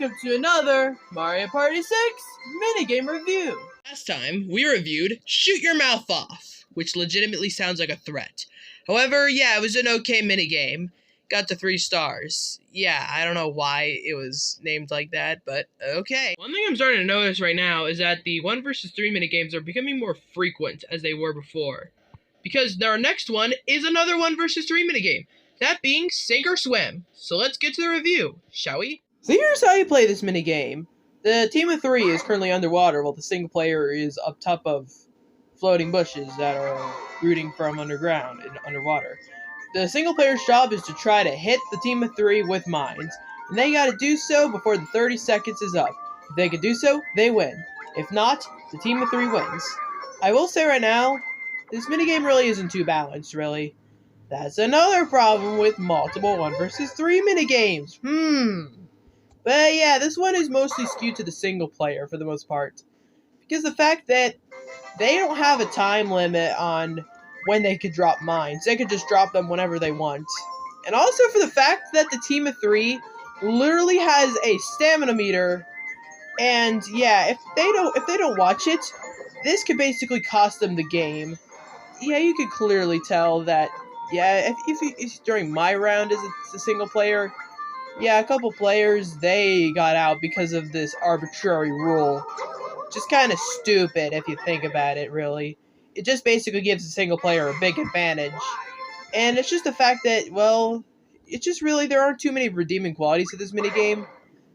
welcome to another Mario Party 6 minigame review. Last time, we reviewed Shoot Your Mouth Off, which legitimately sounds like a threat. However, yeah, it was an okay minigame. Got to 3 stars. Yeah, I don't know why it was named like that, but okay. One thing I'm starting to notice right now is that the 1 versus 3 minigames are becoming more frequent as they were before. Because our next one is another 1 versus 3 minigame. That being Sink or Swim. So let's get to the review, shall we? So here's how you play this minigame. The team of 3 is currently underwater while the single player is up top of floating bushes that are rooting from underground and underwater. The single player's job is to try to hit the team of 3 with mines, and they gotta do so before the 30 seconds is up. If they can do so, they win. If not, the team of 3 wins. I will say right now, this minigame really isn't too balanced, really. That's another problem with multiple 1 versus 3 minigames. But yeah, this one is mostly skewed to the single player for the most part. Because the fact that they don't have a time limit on when they could drop mines. They could just drop them whenever they want. And also for the fact that the team of 3 literally has a stamina meter. And yeah, if they don't watch it, this could basically cost them the game. Yeah, you could clearly tell that. Yeah, if during my round as a single player, yeah, a couple players, they got out because of this arbitrary rule. Just kind of stupid if you think about it, really. It just basically gives the single player a big advantage. And it's just the fact that, well, it's just really, there aren't too many redeeming qualities to this minigame.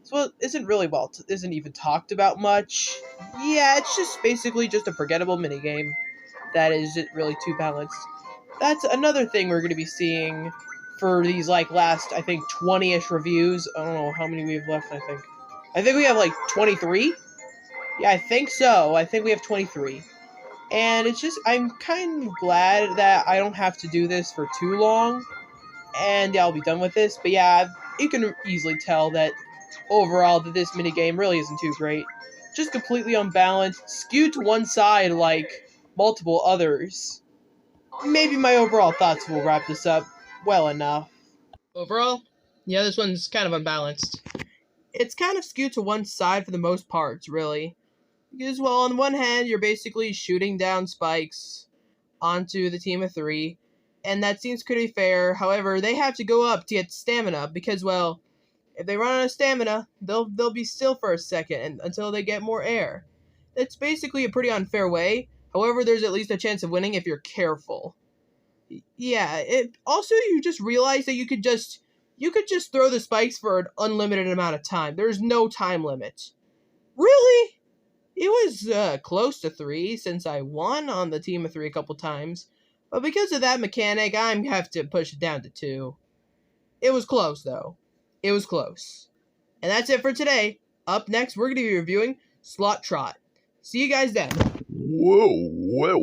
So it isn't even talked about much. Yeah, it's just basically just a forgettable minigame that isn't really too balanced. That's another thing we're going to be seeing for these, last, I think, 20-ish reviews. I don't know how many we have left, I think we have, 23? Yeah, I think so. I think we have 23. And it's just, I'm kind of glad that I don't have to do this for too long. And yeah, I'll be done with this. But yeah, you can easily tell that overall that this minigame really isn't too great. Just completely unbalanced, skewed to one side like multiple others. Maybe my overall thoughts will wrap this up well enough. Overall, yeah, this one's kind of unbalanced. It's kind of skewed to one side for the most parts, really. Because, well, on one hand, you're basically shooting down spikes onto the team of 3, and that seems pretty fair. However, they have to go up to get stamina, because, well, if they run out of stamina, they'll be still for a second until they get more air. It's basically a pretty unfair way. However, there's at least a chance of winning if you're careful. Yeah, also you just realize that you could just throw the spikes for an unlimited amount of time. There's no time limit. Really? It was close to 3 since I won on the team of 3 a couple times. But because of that mechanic, I have to push it down to 2. It was close, though. It was close. And that's it for today. Up next, we're going to be reviewing Slot Trot. See you guys then. Whoa.